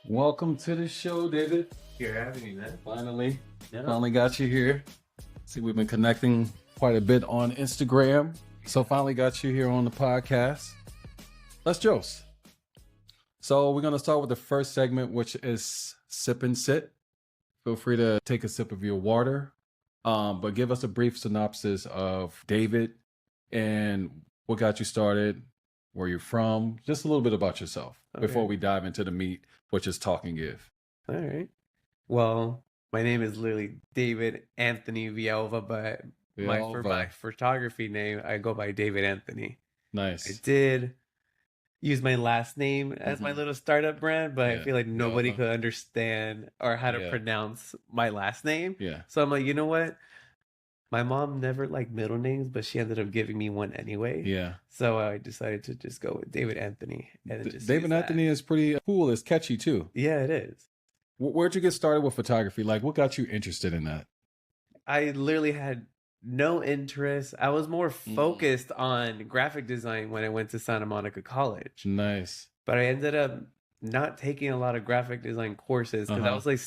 Welcome to the show, David. You're having me, man. Finally got you here. See, we've been connecting quite a bit on Instagram. So finally got you here on the podcast. Let's Jose. So we're going to start with the first segment, which is sip and sit. Feel free to take a sip of your water. But give us a brief synopsis of David and what got you started, where you're from, just a little bit about yourself before we dive into the meat, which is talk and give. All right. Well, my name is literally David Anthony Villalva, but for my photography name, I go by David Anthony. Nice. I did use my last name as my little startup brand, but I feel like nobody could understand or how to pronounce my last name. Yeah. So I'm like, you know what? My mom never liked middle names, but she ended up giving me one anyway. Yeah. So I decided to just go with David Anthony. And David Anthony is pretty cool. It's catchy too. Yeah, it is. Where'd you get started with photography? Like, what got you interested in that? I literally had no interest. I was more focused on graphic design when I went to Santa Monica College. Nice. But I ended up not taking a lot of graphic design courses because I was like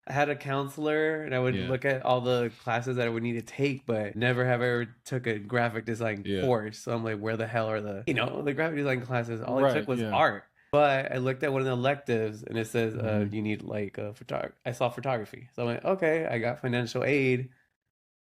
I had a counselor and I would look at all the classes that I would need to take, but never have ever took a graphic design course. So I'm like, where the hell are the graphic design classes? All I took was art. But I looked at one of the electives and it says, you need like a photography. I saw photography. So I'm like, okay, I got financial aid.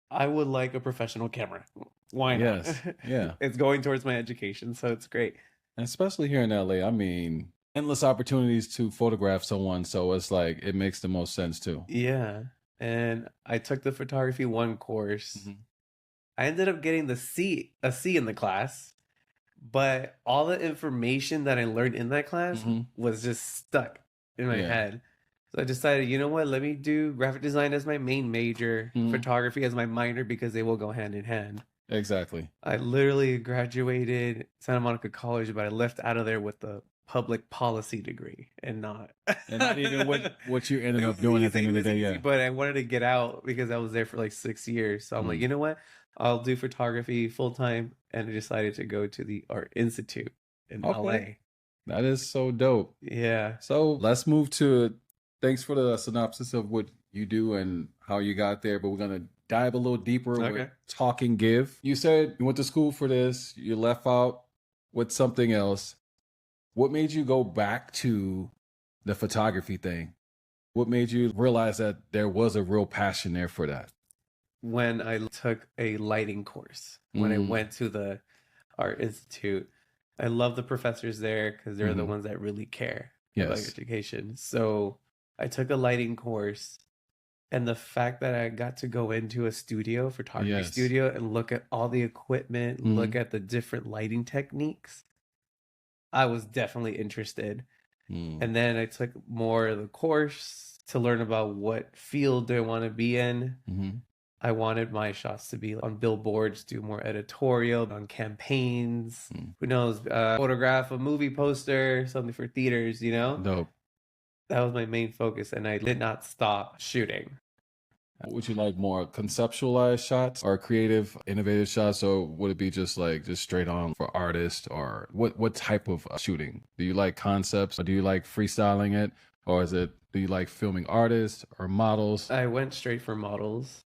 I would like a professional camera. Why not? Yes. Yeah. It's going towards my education. So it's great. And especially here in LA, I mean, endless opportunities to photograph someone. So it's like, it makes the most sense too. Yeah. And I took the photography 1 course. I ended up getting a C in the class, but all the information that I learned in that class was just stuck in my head. So I decided, you know what, let me do graphic design as my main major, photography as my minor, because they will go hand in hand. Exactly. I literally graduated Santa Monica College, but I left out of there with the public policy degree and not even what you ended up doing at the end of the day. Yeah. But I wanted to get out because I was there for like 6 years. So I'm like, you know what? I'll do photography full time. And I decided to go to the Art Institute in LA. That is so dope. Yeah. So let's move to, thanks for the synopsis of what you do and how you got there, but we're going to dive a little deeper with talk and give. You said you went to school for this, you left out with something else. What made you go back to the photography thing? What made you realize that there was a real passion there for that? When I took a lighting course, when I went to the Art Institute, I love the professors there because they're the ones that really care about education. So I took a lighting course, and the fact that I got to go into a studio, photography studio, and look at all the equipment, look at the different lighting techniques, I was definitely interested. And then I took more of the course to learn about what field do I want to be in. I wanted my shots to be on billboards, do more editorial, on campaigns. Who knows? Photograph a movie poster, something for theaters, Dope. That was my main focus, and I did not stop shooting. Would you like more conceptualized shots or creative, innovative shots, or would it be just straight on for artists, or what type of shooting? Do you like concepts, or do you like freestyling it, or do you like filming artists or models? I went straight for models.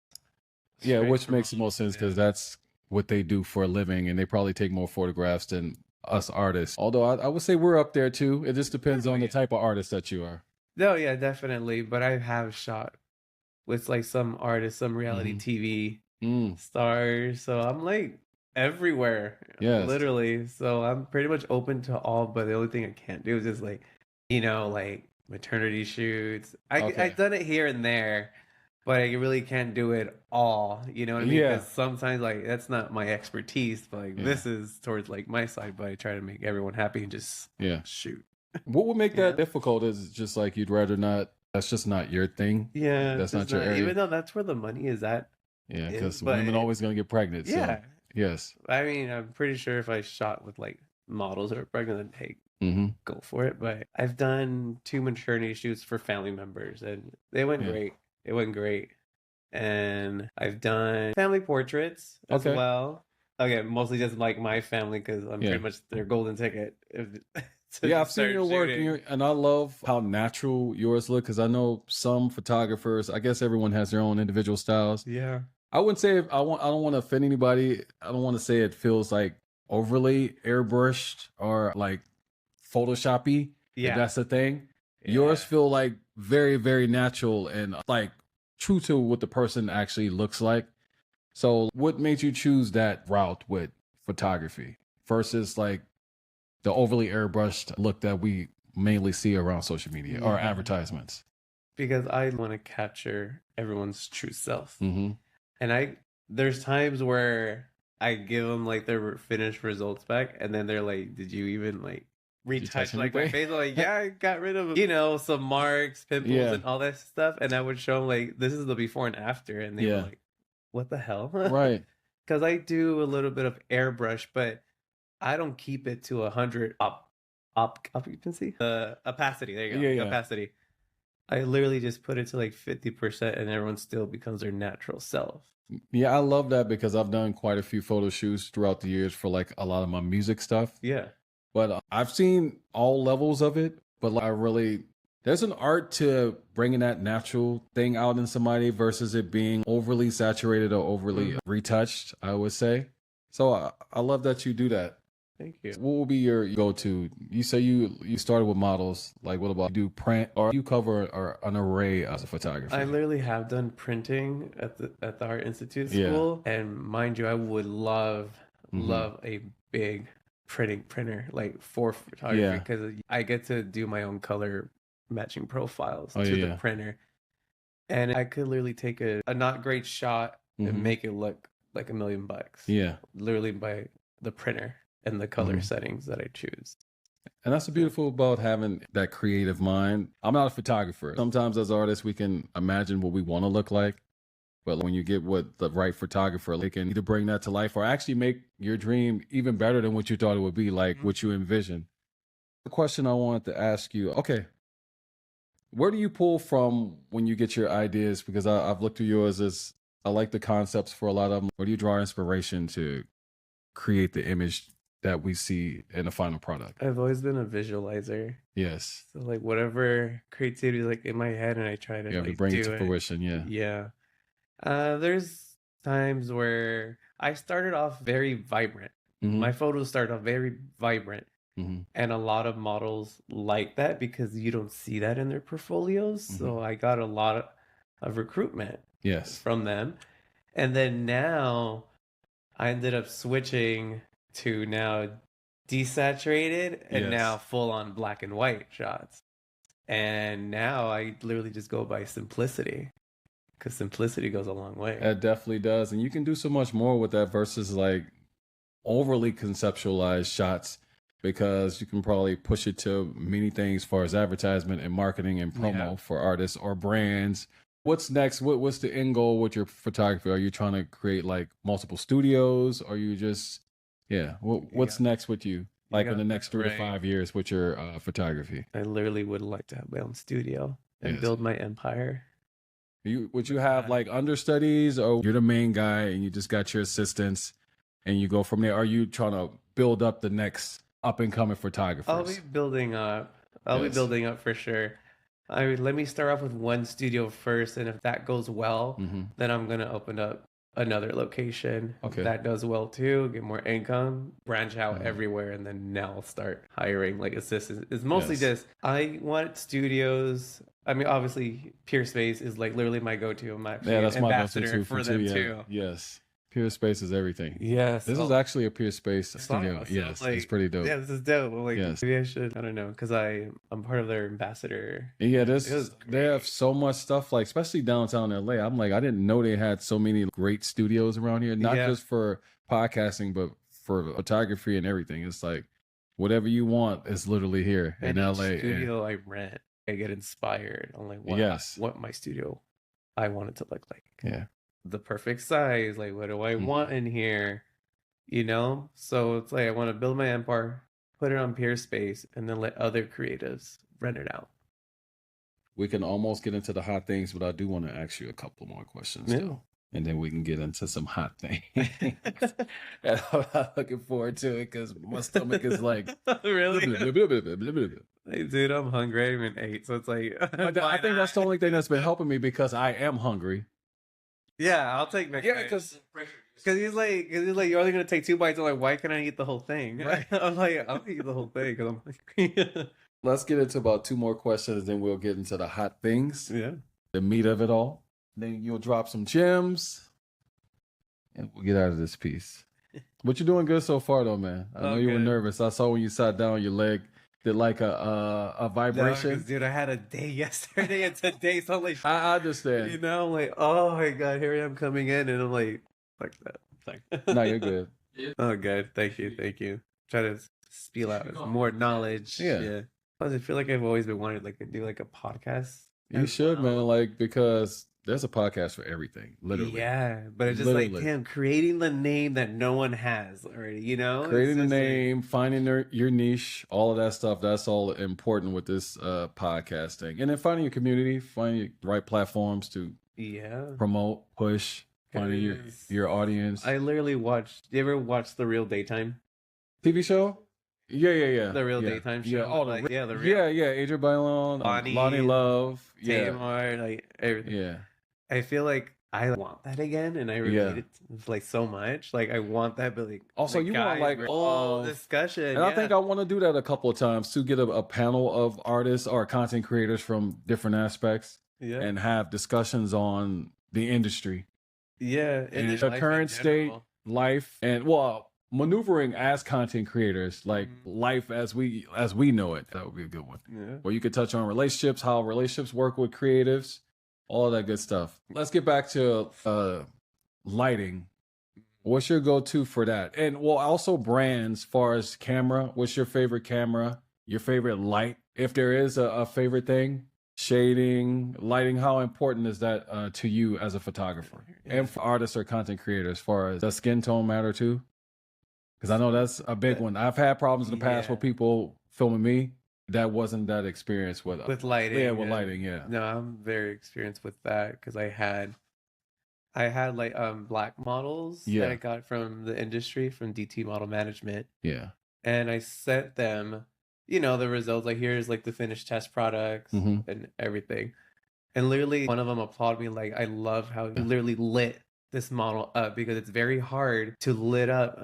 Which makes the most sense because that's what they do for a living, and they probably take more photographs than us artists. Although I would say we're up there too. It just depends on the type of artist that you are. No, yeah, definitely. But I have shot with like some artists, some reality TV stars. So I'm like everywhere, literally. So I'm pretty much open to all. But the only thing I can't do is just like maternity shoots. I've done it here and there, but I really can't do it all. You know what I mean? Because sometimes like that's not my expertise. But like this is towards like my side. But I try to make everyone happy and just shoot. What would make that difficult is just like you'd rather not. That's just not your thing. Yeah, that's not your area. Even though that's where the money is at. Yeah, because women always gonna get pregnant. Yeah. So, yes. I mean, I'm pretty sure if I shot with like models that are pregnant, then go for it. But I've done 2 maternity shoots for family members, and they went great. It went great. And I've done family portraits as well. Okay, mostly just like my family because I'm pretty much their golden ticket. Yeah, I've seen your work, and I love how natural yours look, because I know some photographers, I guess everyone has their own individual styles. Yeah. I wouldn't say I don't want to offend anybody. I don't want to say it feels like overly airbrushed or like Photoshoppy. Yeah. If that's the thing. Yeah. Yours feel like very, very natural and like true to what the person actually looks like. So what made you choose that route with photography versus like the overly airbrushed look that we mainly see around social media or advertisements? Because I want to capture everyone's true self. Mm-hmm. And there's times where I give them like their finished results back, and then they're like, "Did you even like retouch like my face?" I'm like, "Yeah, I got rid of some marks, pimples, and all that stuff." And I would show them like, "This is the before and after," and they were like, "What the hell?" Right. Because I do a little bit of airbrush, but I don't keep it to 100 occupancy, opacity. There you go, opacity. I literally just put it to like 50%, and everyone still becomes their natural self. Yeah, I love that, because I've done quite a few photo shoots throughout the years for like a lot of my music stuff. Yeah. But I've seen all levels of it. But there's an art to bringing that natural thing out in somebody versus it being overly saturated or overly retouched, I would say. So I love that you do that. Thank you. What will be your go-to? You say you started with models. Like, what about you do print, or you cover an array as a photographer? I literally have done printing at the Art Institute school, and mind you, I would love a big printer like for photography, because I get to do my own color matching profiles to the printer, and I could literally take a not great shot and make it look like $1 million. Yeah, literally by the printer and the color settings that I choose. And that's the beautiful about having that creative mind. I'm not a photographer. Sometimes as artists, we can imagine what we want to look like. But when you get with the right photographer, they can either bring that to life or actually make your dream even better than what you thought it would be, like what you envisioned. The question I wanted to ask you, okay, where do you pull from when you get your ideas? Because I've looked through yours, as I like the concepts for a lot of them. Where do you draw inspiration to create the image that we see in the final product? I've always been a visualizer. Yes. So like whatever creativity like in my head, and I try to bring it to fruition. Yeah. There's times where I started off very vibrant. My photos started off very vibrant. And a lot of models like that because you don't see that in their portfolios. So I got a lot of recruitment from them. And then now I ended up switching to now desaturated and now full on black and white shots. And now I literally just go by simplicity, because simplicity goes a long way. It definitely does. And you can do so much more with that versus like overly conceptualized shots, because you can probably push it to many things as far as advertisement and marketing and promo for artists or brands. What's next? What's the end goal with your photography? Are you trying to create like multiple studios? Or are you just, what's next with you? Like in the next 3 to 5 years with your photography? I literally would like to have my own studio and build my empire. Would you have like understudies, or you're the main guy and you just got your assistants and you go from there? Are you trying to build up the next up and coming photographers? I'll be building up. I'll be building up for sure. Let me start off with one studio first, and if that goes well, then I'm gonna open up another location. Okay, that does well too. Get more income, branch out everywhere, and then now I'll start hiring like assistants. It's mostly just I want studios. I mean, obviously, Pure Space is like literally my go-to. I'm actually that's ambassador my go-to for them too. Yes. Pure Space is everything. Yes. This is actually a Pure Space studio. So yes, like, it's pretty dope. Yeah, this is dope. Like, maybe I should, I don't know, because I'm part of their ambassador. Yeah, they have so much stuff, like especially downtown LA. I'm like, I didn't know they had so many great studios around here, not just for podcasting, but for photography and everything. It's like whatever you want is literally here in LA. Studio I rent, I get inspired on like what my studio I want it to look like. Yeah. The perfect size, like what do I want in here, so it's like I want to build my empire, put it on Pure Space, and then let other creatives rent it out. We can almost get into the hot things, but I do want to ask you a couple more questions though. and then we can get into some hot things. And I'm not looking forward to it because my stomach is like really. blah, blah, blah, blah, blah, blah, blah. Hey, dude, I'm hungry. I haven't ate, so it's like I think that's the only thing that's been helping me because I am hungry. Yeah, I'll take next. Yeah, because he's like, you're only gonna take 2 bites. I'm like, why can't I eat the whole thing? Right. I'm like, I'll eat the whole thing because I'm hungry. let's get into about 2 more questions, then we'll get into the hot things, Yeah. the meat of it all. Then you'll drop some gems, and we'll get out of this piece. But you're doing good so far, though, man. I know you were nervous. I saw when you sat down, your leg did like a vibration. No, dude, I had a day yesterday and today, so I'm like, I understand. you know, I'm like, oh my god, here I am coming in, and I'm like that. Like, no, you're good. Oh, good. Thank you. Try to spiel out more knowledge. Yeah. Plus, I feel like I've always been wanting like to do like a podcast. You should, man. Like, because there's a podcast for everything, literally. Yeah, but it's just like, damn, creating the name that no one has already, you know? Creating the name, finding your niche, all of that stuff, that's all important with this podcasting. And then finding your community, finding the right platforms to promote, push, finding your audience. I literally watched, you ever watch The Real Daytime? TV show? Yeah. The Real Daytime show. Yeah, the real. Yeah, Adrian Bailon, Lonnie Love, Tamar, like everything. Yeah. I feel like I want that again, and I relate it like so much. Like I want that, but like also you want like discussion. And I think I want to do that a couple of times to get a panel of artists or content creators from different aspects, and have discussions on the industry. Yeah, and the current state, life, and maneuvering as content creators, like life as we know it. That would be a good one. Yeah. Where you could touch on relationships, how relationships work with creatives, all of that good stuff. Let's get back to lighting. What's your go-to for that? And also brands, as far as camera. What's your favorite camera? Your favorite light? If there is a favorite thing, shading, lighting, how important is that to you as a photographer? And for artists or content creators, as far as does skin tone matter too? Because I know that's a big one. I've had problems in the past with people filming me. That wasn't that experience with lighting. Yeah, with lighting. Yeah. No, I'm very experienced with that because I had like black models that I got from the industry, from DT Model Management. Yeah. And I sent them, the results. Like, here's like the finished test products and everything. And literally, one of them applauded me. Like, I love how you literally lit this model up, because it's very hard to lit up,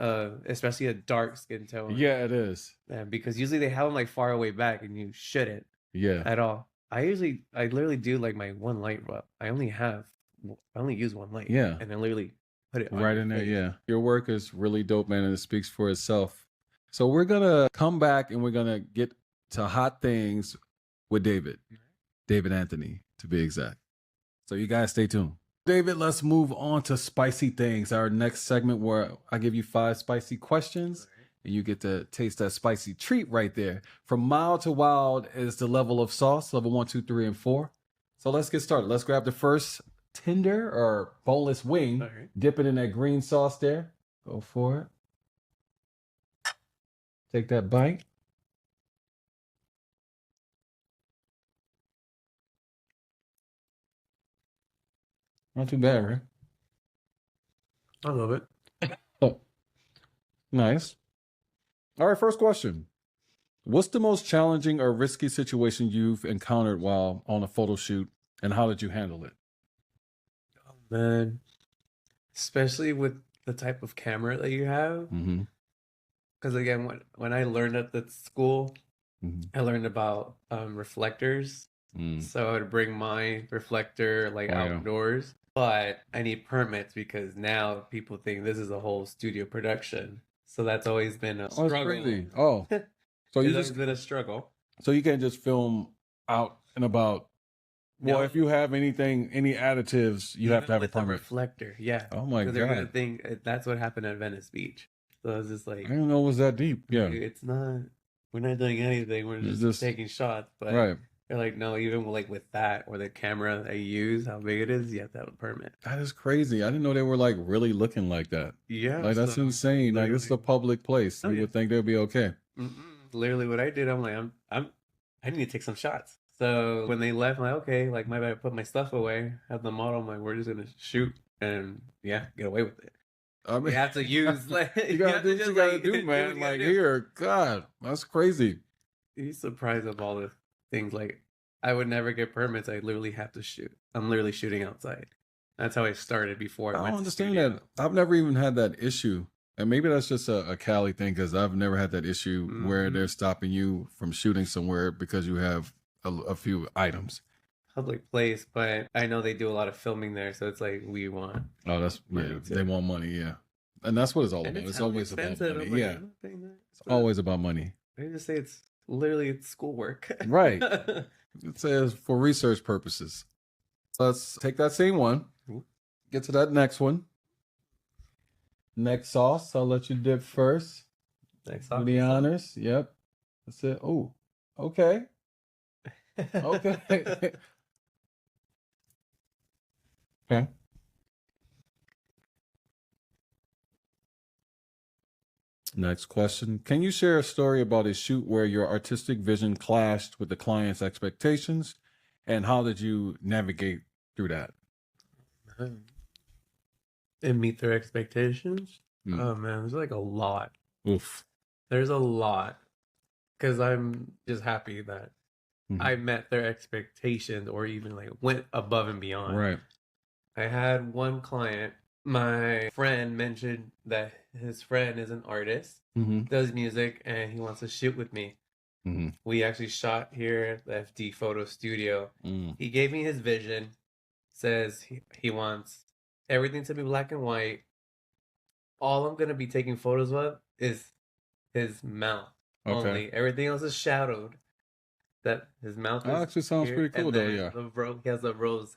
especially a dark skin tone. Yeah, it is. Because usually they have them like far away back, and you shouldn't. Yeah. At all. I literally do like my one light rub. I only use one light. Yeah. And I literally put it right in there. Yeah. Your work is really dope, man, and it speaks for itself. So we're gonna come back and we're gonna get to hot things with David Anthony, to be exact. So you guys stay tuned. David, let's move on to spicy things. Our next segment, where I give you 5 spicy questions, and you get to taste that spicy treat right there. From mild to wild is the level of sauce, level 1, 2, 3, and 4. So let's get started. Let's grab the first tender or boneless wing, dip it in that green sauce there. Go for it. Take that bite. Not too bad, right? I love it. Oh, nice. All right, first question. What's the most challenging or risky situation you've encountered while on a photo shoot, and how did you handle it? Oh, man. Especially with the type of camera that you have. Because again, when I learned at the school, I learned about reflectors. So I would bring my reflector like outdoors. But I need permits, because now people think this is a whole studio production. So that's always been a struggle. That's crazy. Oh, so it's been a struggle. So you can't just film out and about. Well, if you have any additives, you have to have a permit. Reflector, yeah. Oh my god! They're gonna think that's what happened at Venice Beach. So I was just like, I didn't know it was that deep. Yeah, it's not. We're not doing anything. We're just taking shots. But they're like, no, even with that, or the camera I use, how big it is, you have to have a permit. That is crazy. I didn't know they were like really looking like that. Yeah, like that's insane. Like, it's a public place. You would think they'd be okay. Literally, what I did, I'm like, I need to take some shots. So when they left, I'm like, okay, like, my bad, I put my stuff away. Have the model, I'm like, we're just gonna shoot. and get away with it. I mean, you have to use like you gotta do what you gotta do, man. Like here, God, that's crazy. You're surprised of all the things. Like I would never get permits. I literally have to shoot. I'm literally shooting outside. That's how I started before. I don't understand that. I've never even had that issue. And maybe that's just a Cali thing because I've never had that issue where they're stopping you from shooting somewhere because you have a few items. Public place, but I know they do a lot of filming there, so it's like we want. Oh, that's they want money, yeah, and that's what it's all about. It's always about money, yeah. It's always about money. I just say it's literally schoolwork, right? It says for research purposes. Let's take that same one. Get to that next one. Next sauce. I'll let you dip first. Next sauce. Do the honors. Yep. That's it. Oh, okay. Okay. Okay. Next question. Can you share a story about a shoot where your artistic vision clashed with the client's expectations? And how did you navigate through that? And meet their expectations? Oh, man. There's like a lot. Oof. There's a lot. Because I'm just happy that I met their expectations or even like went above and beyond. Right. I had one client, my friend mentioned that his friend is an artist, does music, and he wants to shoot with me. We actually shot here at the FD Photo Studio. He gave me his vision, says he wants everything to be black and white. All I'm going to be taking photos of is his mouth only. Everything else is shadowed. That his mouth is actually sounds pretty cool, though, yeah. He has a rose.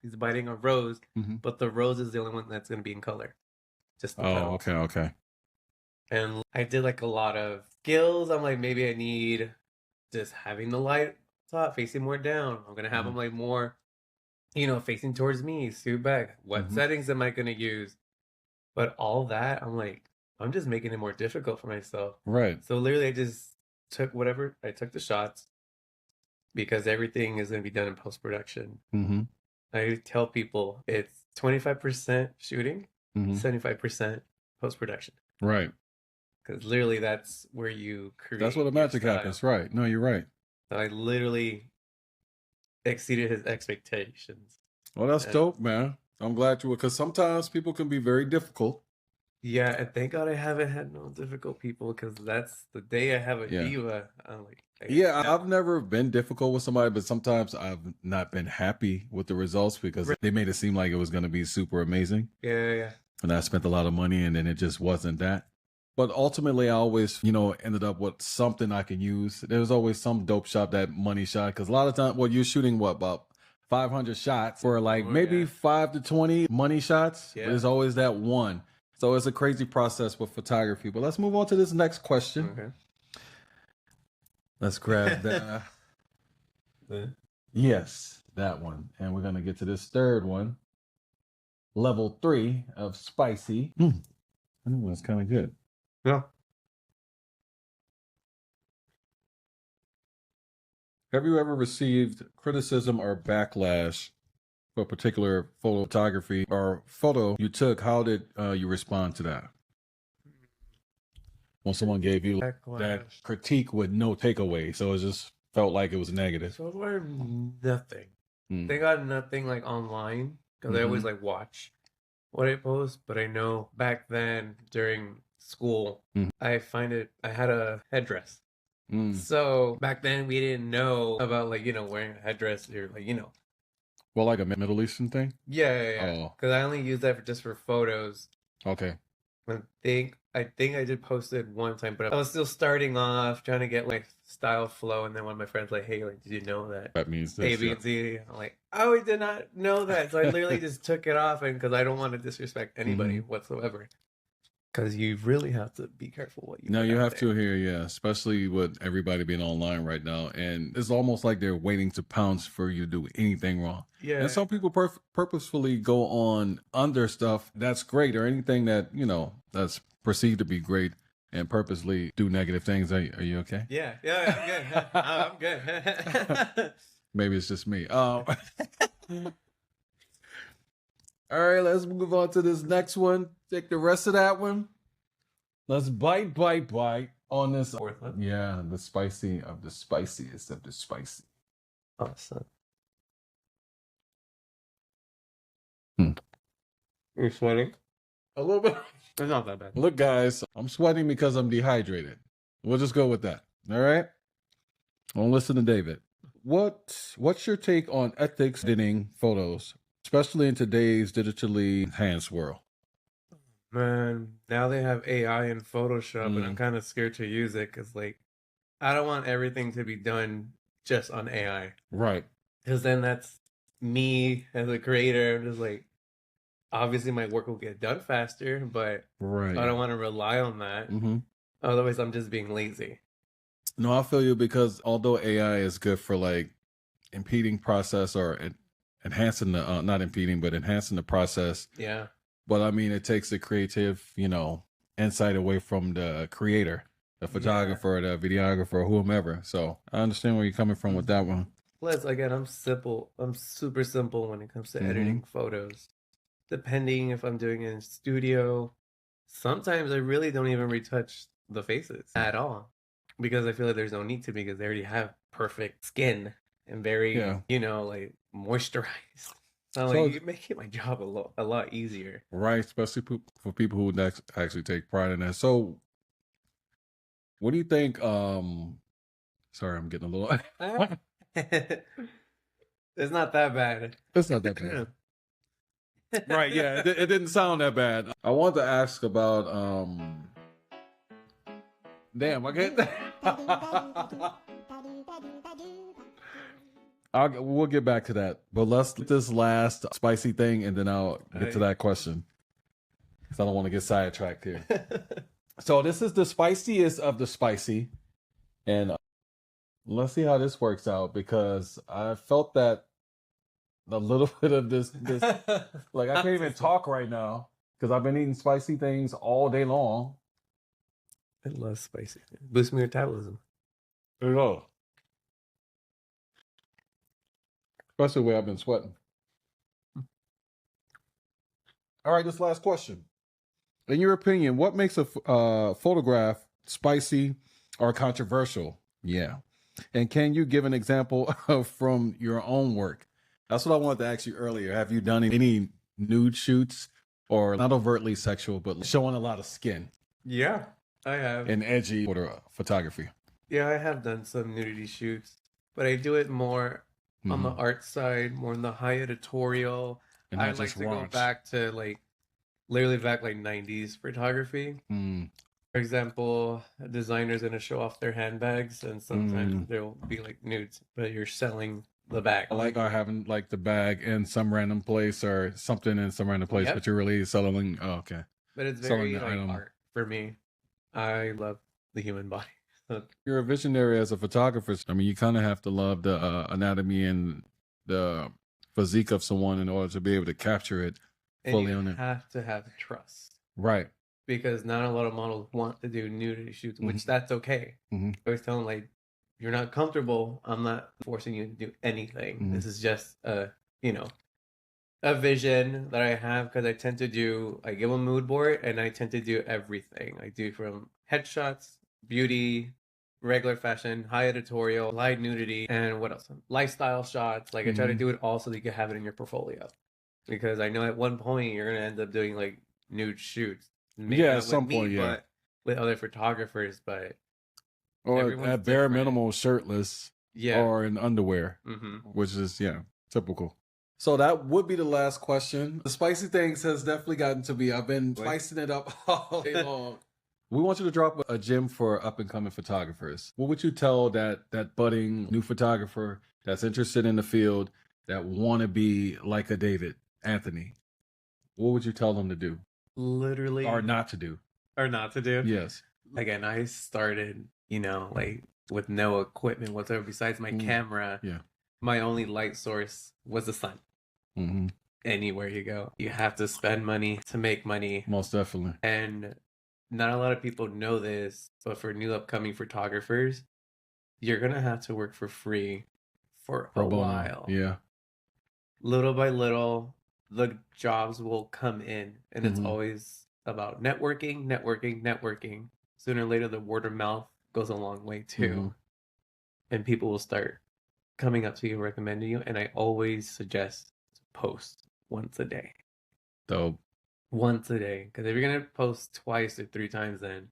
He's biting a rose, but the rose is the only one that's going to be in color. Just the petals. Okay. And I did like a lot of skills. I'm like, maybe I need just having the light top facing more down. I'm going to have them like more, facing towards me, scoot back. What settings am I going to use? But all that, I'm like, I'm just making it more difficult for myself. Right. So literally I just took the shots because everything is going to be done in post-production. I tell people it's 25% shooting, 75% post-production. Right. Because literally that's where you create. That's where the magic happens. Right. No, you're right. So I literally exceeded his expectations. Well, that's dope, man. I'm glad you were, because sometimes people can be very difficult. Yeah, and thank God I haven't had no difficult people, because that's the day I have a diva. I'm like, I've never been difficult with somebody, but sometimes I've not been happy with the results because they made it seem like it was going to be super amazing. Yeah. And I spent a lot of money and then it just wasn't that. But ultimately, I always, ended up with something I can use. There's always some dope shot, that money shot, because a lot of times, you're shooting about 500 shots for like maybe 5 to 20 money shots. Yeah. There's always that one. So it's a crazy process with photography. But let's move on to this next question. Okay. Let's grab that. Yes, that one. And we're going to get to this third one. Level 3 of spicy. That one's kind of good. Yeah. Have you ever received criticism or backlash for a particular photography or photo you took? How did you respond to that? When someone gave you that critique with no takeaway, so it just felt like it was negative. So far, nothing. They got nothing like online, because I always like watch what I post, but I know back then during school, I had a headdress. So back then we didn't know about wearing a headdress or Well, like a Middle Eastern thing? Yeah. Because I only use that just for photos. Okay. I think I did post it one time, but I was still starting off trying to get like style flow, and then one of my friends like, "Hey, like, did you know that means this, A, B, and Z?" I'm like, "Oh, I did not know that." So I literally just took it off, and because I don't want to disrespect anybody whatsoever. Because you really have to be careful what you. No, you have to here, especially with everybody being online right now, and it's almost like they're waiting to pounce for you to do anything wrong. Yeah, and some people purposefully go on under stuff that's great, or anything that that's perceived to be great, and purposely do negative things. Are you okay? Yeah, I'm good. I'm good. Maybe it's just me. All right, let's move on to this next one. Take the rest of that one. Let's bite on this. Fourth one. Yeah, the spicy of the spiciest of the spicy. Awesome. You're sweating? A little bit. It's not that bad. Look, guys, I'm sweating because I'm dehydrated. We'll just go with that. All right? Don't listen to David. What's your take on ethics editing photos, especially in today's digitally enhanced world? Man, now they have AI in Photoshop, and I'm kind of scared to use it because, like, I don't want everything to be done just on AI. Right. Because then that's me as a creator. I'm just like, obviously my work will get done faster, but right. I don't want to rely on that. Otherwise, I'm just being lazy. No, I feel you, because although AI is good for like impeding process or enhancing the not impeding, but enhancing the process. Yeah. But I mean, it takes the creative, insight away from the creator, the photographer, the videographer, whomever. So I understand where you're coming from with that one. Plus, again, I'm simple. I'm super simple when it comes to editing photos. Depending if I'm doing it in studio, sometimes I really don't even retouch the faces at all, because I feel like there's no need to, because they already have perfect skin and very, like moisturized. So like, you make my job a lot easier. Right, especially for people who actually take pride in that. So what do you think? Sorry, I'm getting a little... It's not that bad. It's not that bad. Right, yeah, it didn't sound that bad. I wanted to ask about... Damn, I can't... We'll get back to that, but let's get this last spicy thing, and then I'll get to that question, because I don't want to get sidetracked here. So this is the spiciest of the spicy, and let's see how this works out, because I felt that a little bit of this like I can't even talk right now because I've been eating spicy things all day long. I love spicy. Boost my metabolism. There you go. Especially the way I've been sweating. All right, this last question. In your opinion, what makes a photograph spicy or controversial? Yeah. And can you give an example from your own work? That's what I wanted to ask you earlier. Have you done any nude shoots, or not overtly sexual, but showing a lot of skin? Yeah, I have. And edgy photography. Yeah, I have done some nudity shoots, but I do it more on the art side, more in the high editorial. And I like to go back to literally back 90s photography. For example, a designer's gonna show off their handbags, and sometimes there'll be nudes, but you're selling the bag. I like having the bag in some random place or something in some random place, but you're really selling. Oh, okay. But it's very art for me. I love the human body. You're a visionary as a photographer. I mean, you kind of have to love the anatomy and the physique of someone in order to be able to capture it fully on it. You have to have trust. Right. Because not a lot of models want to do nudity shoots, which that's okay. I always tell them, you're not comfortable, I'm not forcing you to do anything. This is just a vision that I have, because I give a mood board, and I tend to do everything. I do from headshots, beauty, regular fashion, high editorial, light nudity, and what else? Lifestyle shots. I try to do it all so that you can have it in your portfolio. Because I know at one point you're going to end up doing nude shoots. Maybe at some point, but with other photographers, or at bare minimum shirtless, or in underwear, which is typical. So that would be the last question. The spicy things has definitely gotten to me. I've been spicing it up all day long. We want you to drop a gem for up and coming photographers. What would you tell that budding new photographer that's interested in the field, that want to be like a David Anthony? What would you tell them to do? Literally. Or not to do. Or not to do? Yes. Again, I started, with no equipment whatsoever besides my camera. Yeah. My only light source was the sun. Anywhere you go, you have to spend money to make money. Most definitely. And not a lot of people know this, but for new upcoming photographers, you're going to have to work for free for a while. Yeah. Little by little, the jobs will come in, and it's always about networking. Sooner or later, the word of mouth goes a long way too, and people will start coming up to you and recommending you. And I always suggest to post once a day. Dope. Once a day, because if you're gonna post twice or 3 times, then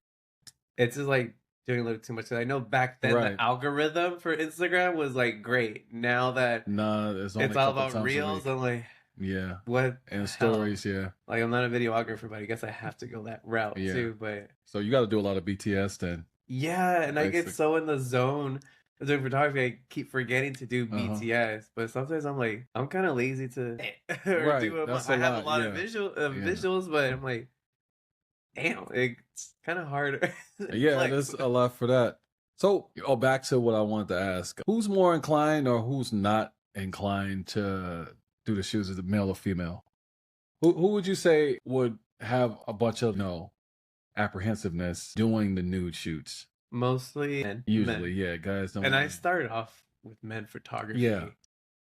it's just like doing a little too much. I know back then the algorithm for Instagram was like great. Now that it's all about reels, I'm like, yeah, what and stories, yeah. Like, I'm not a videographer, but I guess I have to go that route too. But so you got to do a lot of BTS then. Yeah, and I get so in the zone of doing photography, I keep forgetting to do BTS. But sometimes I'm like, I'm kind of lazy to do. I have a lot of visuals, but I'm like, damn, it's kind of hard. Yeah, there's a lot for that. So, back to what I wanted to ask. Who's more inclined or who's not inclined to do the shoots, is it male or female? Who would you say would have a bunch of apprehensiveness doing the nude shoots? Mostly men. Usually, yeah, guys don't. And I started off with men photography. Yeah.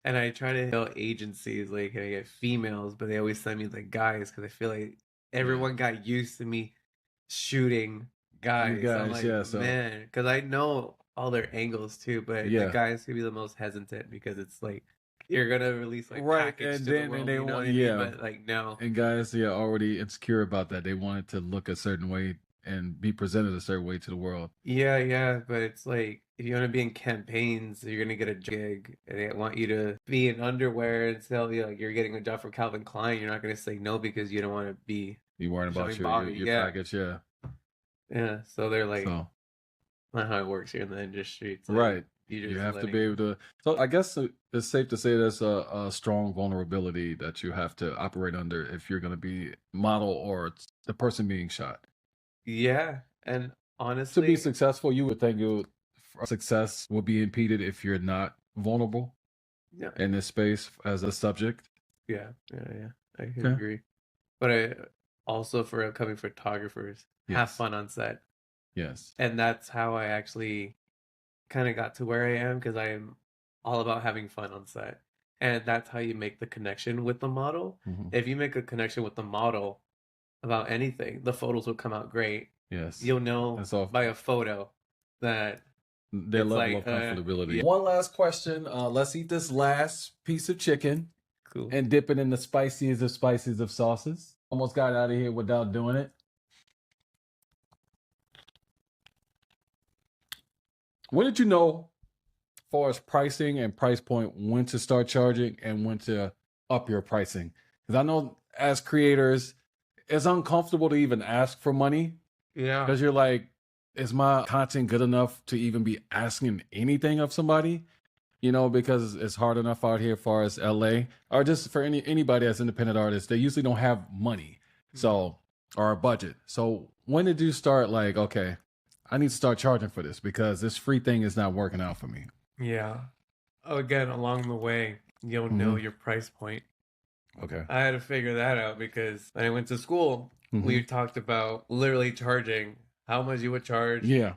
And I try to tell agencies, like, can I get females? But they always send me the guys because I feel like everyone got used to me shooting guys. I'm like, man, because I know all their angles too, but the guys can be the most hesitant because it's like you're gonna release like package and to then the world, they you know want, what I mean? But like no, and guys, already insecure about that. They want it to look a certain way and be presented a certain way to the world. Yeah, but it's like if you want to be in campaigns, you're gonna get a gig, and they want you to be in underwear and tell you like you're getting a job from Calvin Klein. You're not gonna say no because you don't want to be. You worrying about your package, yeah. So they're like, not how it works here in the industry. It's like, right. You have to be able to. So I guess it's safe to say there's a strong vulnerability that you have to operate under if you're going to be model or the person being shot. Yeah, and honestly, to be successful, you would think success will be impeded if you're not vulnerable. Yeah. In this space as a subject. Yeah. I agree. But I also, for upcoming photographers, have fun on set. Yes. And that's how I actually kind of got to where I am, because I am all about having fun on set. And that's how you make the connection with the model. If you make a connection with the model about anything, the photos will come out great. Yes. You'll know by a photo that their level of comfortability. One last question. Let's eat this last piece of chicken. Cool. And dip it in the spiciest of sauces. Almost got out of here without doing it. When did you know, as far as pricing and price point, when to start charging and when to up your pricing? Because I know as creators, it's uncomfortable to even ask for money. Yeah. Because you're like, is my content good enough to even be asking anything of somebody? Because it's hard enough out here as far as LA, or just for anybody that's independent artists, they usually don't have money, or a budget. So when did you start like, okay, I need to start charging for this because this free thing is not working out for me? Yeah. Again, along the way, you'll know your price point. Okay. I had to figure that out because when I went to school, we talked about literally charging how much you would charge. Yeah.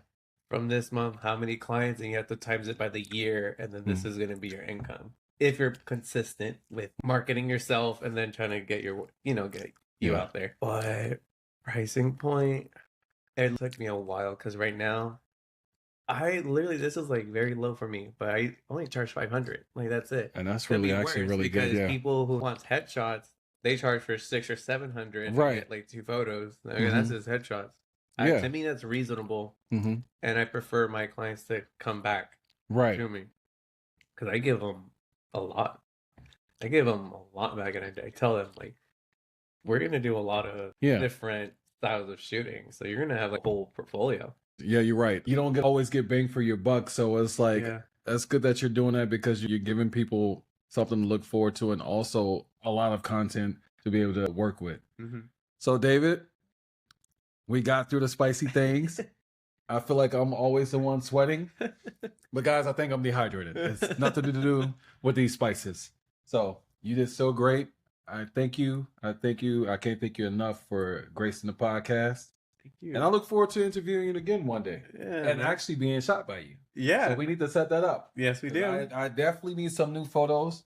From this month, how many clients, and you have to times it by the year, and then this is going to be your income. If you're consistent with marketing yourself and then trying to get your, get you out there. But pricing point, it took me a while because right now, this is like very low for me, but I only charge $500. Like that's it. And that's really actually really good. Because people who want headshots, they charge for $600 or $700. Right. To get like 2 photos. I mean, that's just headshots. To me, that's reasonable, and I prefer my clients to come back to me because I give them a lot. I give them a lot back, and I tell them like, we're gonna do a lot of different styles of shooting, so you're gonna have like a whole portfolio. Yeah, you're right. You don't always get bang for your buck, so it's like that's good that you're doing that because you're giving people something to look forward to, and also a lot of content to be able to work with. So, David, we got through the spicy things. I feel like I'm always the one sweating. But guys, I think I'm dehydrated. It's nothing to do with these spices. So you did so great. I thank you. I can't thank you enough for gracing the podcast. Thank you. And I look forward to interviewing you again one day. And actually being shot by you. Yeah. So we need to set that up. Yes, we do. I definitely need some new photos.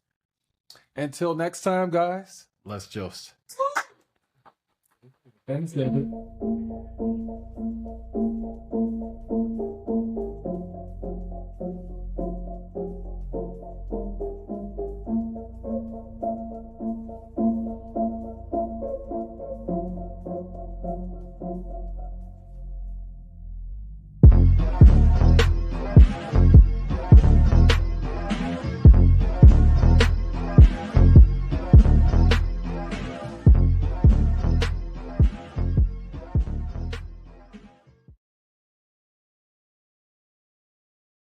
Until next time, guys, Let's Jost. Thanks, David.